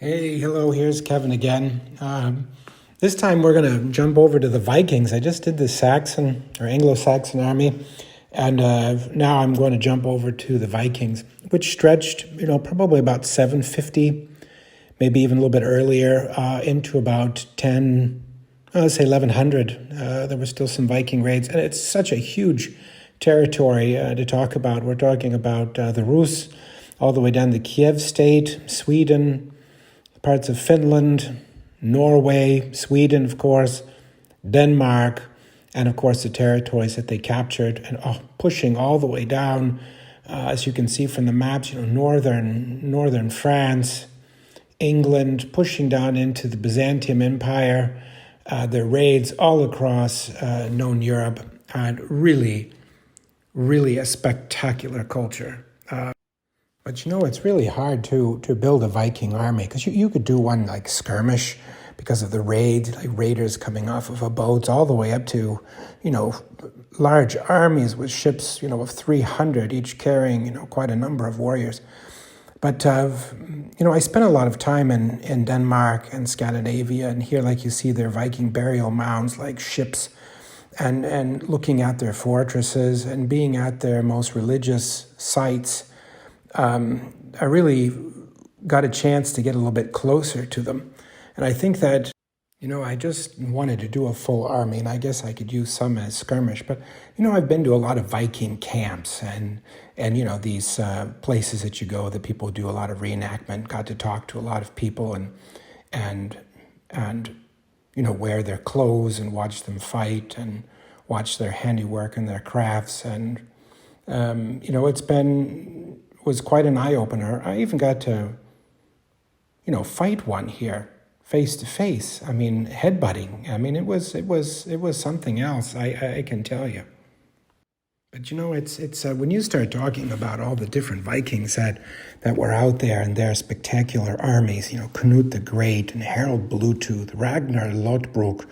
Hey, hello, here's Kevin again. This time we're going to jump over to the Vikings. I just did the Saxon or Anglo-Saxon army, and now I'm going to jump over to the Vikings, which stretched, probably about 750, maybe even a little bit earlier, into about 10, let's say 1100. There were still some Viking raids, and it's such a huge territory to talk about. We're talking about the Rus, all the way down to Kiev state, Sweden, parts of Finland, Norway, Sweden, of course, Denmark, and of course the territories that they captured, and pushing all the way down, as you can see from the maps, northern France, England, pushing down into the Byzantium Empire, their raids all across known Europe, and really, really a spectacular culture. But it's really hard to build a Viking army because you could do one like skirmish because of the raids, like raiders coming off of a boat, all the way up to, large armies with ships, of 300, each carrying, quite a number of warriors. But, I spent a lot of time in Denmark and Scandinavia, and here, like you see, their Viking burial mounds, like ships, and looking at their fortresses and being at their most religious sites. I really got a chance to get a little bit closer to them. And I think that, I just wanted to do a full army, and I guess I could use some as skirmish. But, I've been to a lot of Viking camps and these places that you go that people do a lot of reenactment, got to talk to a lot of people and wear their clothes and watch them fight and watch their handiwork and their crafts. And, was quite an eye-opener. I even got to, fight one here, face to face. I mean, headbutting. I mean, it was something else. I can tell you. But it's when you start talking about all the different Vikings that were out there and their spectacular armies. Knut the Great and Harold Bluetooth, Ragnar Lodbrok,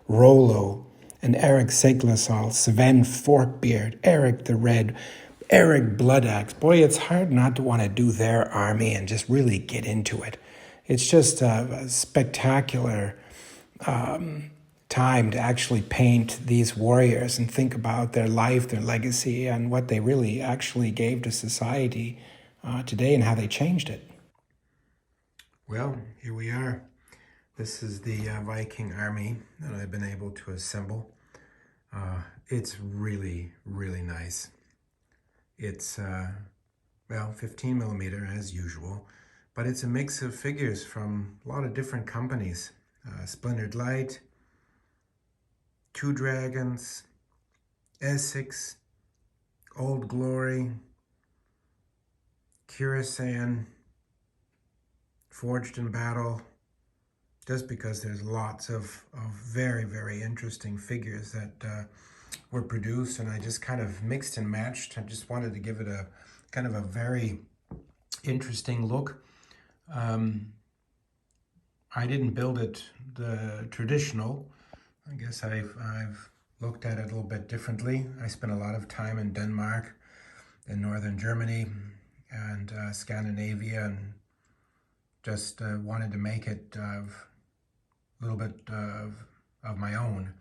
Rollo, and Eric Siglason, Sven Forkbeard, Eric the Red, Eric Bloodaxe. Boy, it's hard not to want to do their army and just really get into it. It's just a spectacular time to actually paint these warriors and think about their life, their legacy, and what they really actually gave to society today and how they changed it. Well, here we are. This is the Viking army that I've been able to assemble. It's really, really nice. It's, 15 millimeter as usual, but it's a mix of figures from a lot of different companies. Splintered Light, Two Dragons, Essex, Old Glory, Kurasan, Forged in Battle, just because there's lots of very, very interesting figures that were produced, and I just kind of mixed and matched. I just wanted to give it a kind of a very interesting look. I didn't build it the traditional. I guess I've looked at it a little bit differently. I spent a lot of time in Denmark, in northern Germany, and Scandinavia, and just wanted to make it a little bit of my own.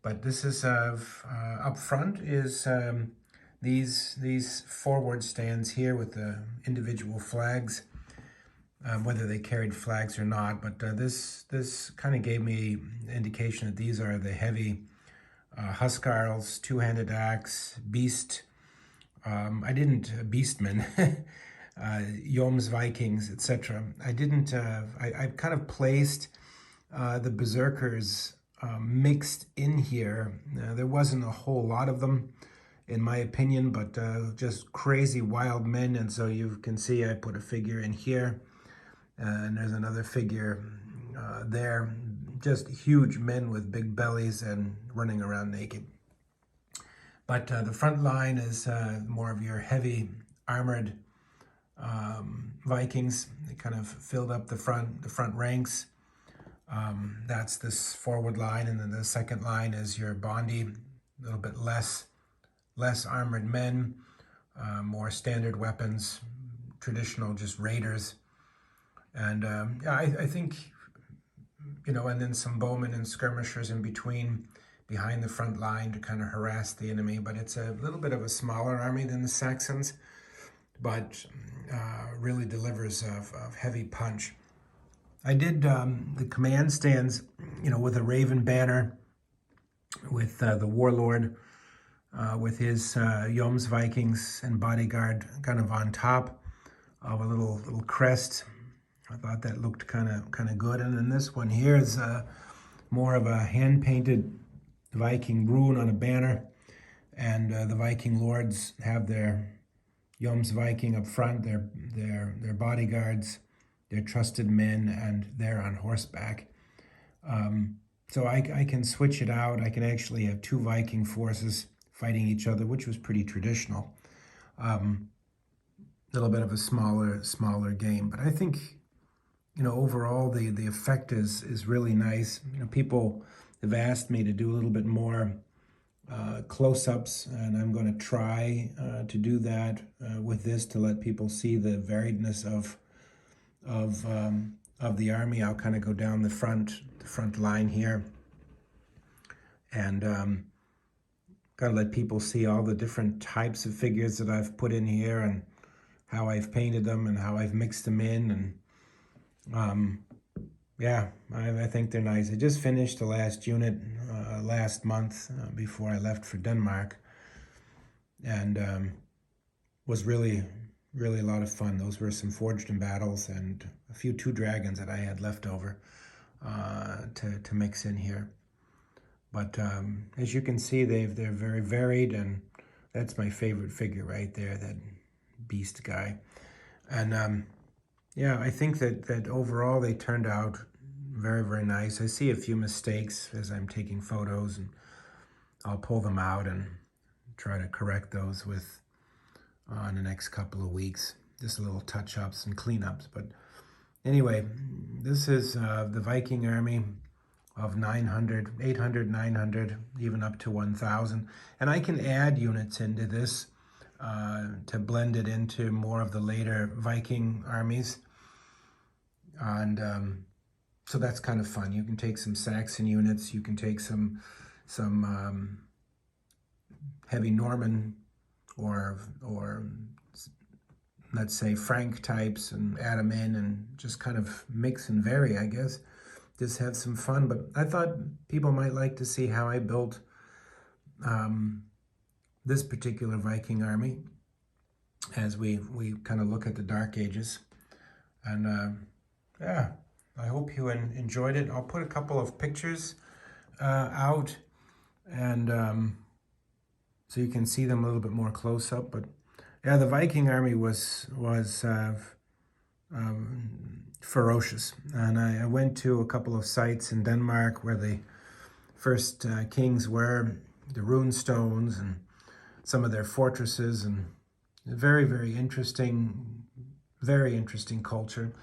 But this is up front is these forward stands here with the individual flags, whether they carried flags or not. But this kind of gave me an indication that these are the heavy Huskarls, two-handed axe, beast. I didn't beastmen, Joms Vikings, etc. I didn't. I kind of placed the berserkers mixed in here. There wasn't a whole lot of them, in my opinion, but just crazy wild men. And so you can see I put a figure in here, and there's another figure there. Just huge men with big bellies and running around naked. But the front line is more of your heavy armored Vikings. They kind of filled up the front ranks. That's this forward line, and then the second line is your Bondi, a little bit less armored men, more standard weapons, traditional just raiders. And yeah, I think, and then some bowmen and skirmishers in between, behind the front line to kind of harass the enemy. But it's a little bit of a smaller army than the Saxons, but really delivers of heavy punch. I did the command stands, with a raven banner, with the warlord, with his Joms Vikings and bodyguard kind of on top of a little crest. I thought that looked kind of good. And then this one here is more of a hand-painted Viking rune on a banner, and the Viking lords have their Joms Viking up front, their bodyguards, their trusted men, and they're on horseback. So I can switch it out. I can actually have two Viking forces fighting each other, which was pretty traditional. Little bit of a smaller game, but I think, overall the effect is really nice. People have asked me to do a little bit more close-ups, and I'm going to try to do that with this, to let people see the variedness of the army. I'll kind of go down the front line here, and kind of let people see all the different types of figures that I've put in here, and how I've painted them, and how I've mixed them in. And yeah, I think they're nice. I just finished the last unit last month before I left for Denmark, and was really a lot of fun. Those were some forged in battles and a few 2 dragons that I had left over to mix in here. But as you can see, they're very varied, and that's my favorite figure right there, that beast guy. And yeah, I think that overall they turned out very nice. I see a few mistakes as I'm taking photos, and I'll pull them out and try to correct those with in the next couple of weeks. Just little touch-ups and cleanups. But anyway, this is the Viking Army of 900, 800, 900, even up to 1,000. And I can add units into this to blend it into more of the later Viking armies. And so that's kind of fun. You can take some Saxon units, you can take some heavy Norman or let's say Frank types, and add them in and just kind of mix and vary, I guess. Just have some fun. But I thought people might like to see how I built this particular Viking army as we kind of look at the Dark Ages. And yeah, I hope you enjoyed it. I'll put a couple of pictures out, and so you can see them a little bit more close up. But yeah, the Viking army was ferocious. And I went to a couple of sites in Denmark where the first kings were, the rune stones, and some of their fortresses, and very interesting culture.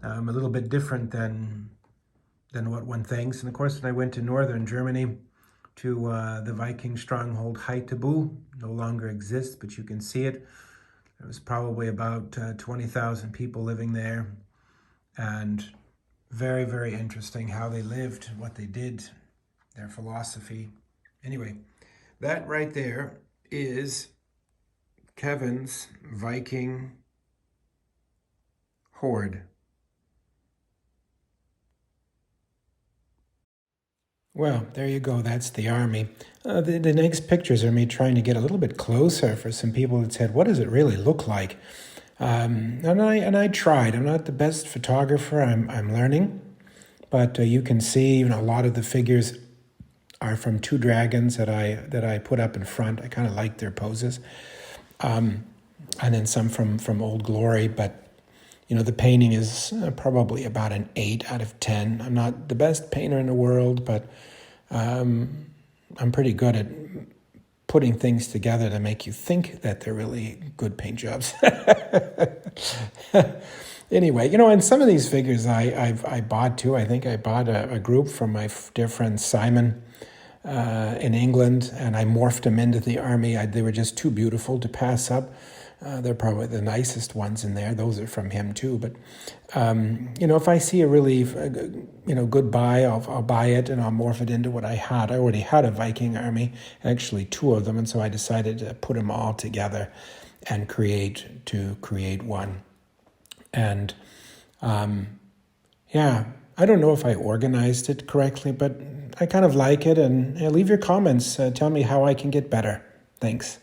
A little bit different than what one thinks. And of course, when I went to northern Germany, to the Viking stronghold Haithabu, no longer exists, but you can see it. There was probably about 20,000 people living there, and very interesting how they lived, what they did, their philosophy. Anyway, that right there is Kevin's Viking horde. Well, there you go. That's the army. The next pictures are me trying to get a little bit closer for some people that said, what does it really look like? And I tried. I'm not the best photographer. I'm learning. But you can see, a lot of the figures are from 2 dragons that I put up in front. I kind of like their poses. And then some from Old Glory. But, the painting is probably about an 8 out of 10. I'm not the best painter in the world, but I'm pretty good at putting things together to make you think that they're really good paint jobs. Anyway, and some of these figures I bought too. I think I bought a group from my dear friend Simon in England, and I morphed them into the army. They were just too beautiful to pass up. They're probably the nicest ones in there. Those are from him too. But if I see a really good buy, I'll buy it and I'll morph it into what I had. I already had a Viking army, actually 2 of them, and so I decided to put them all together and create one. And I don't know if I organized it correctly, but I kind of like it. And leave your comments. Tell me how I can get better. Thanks.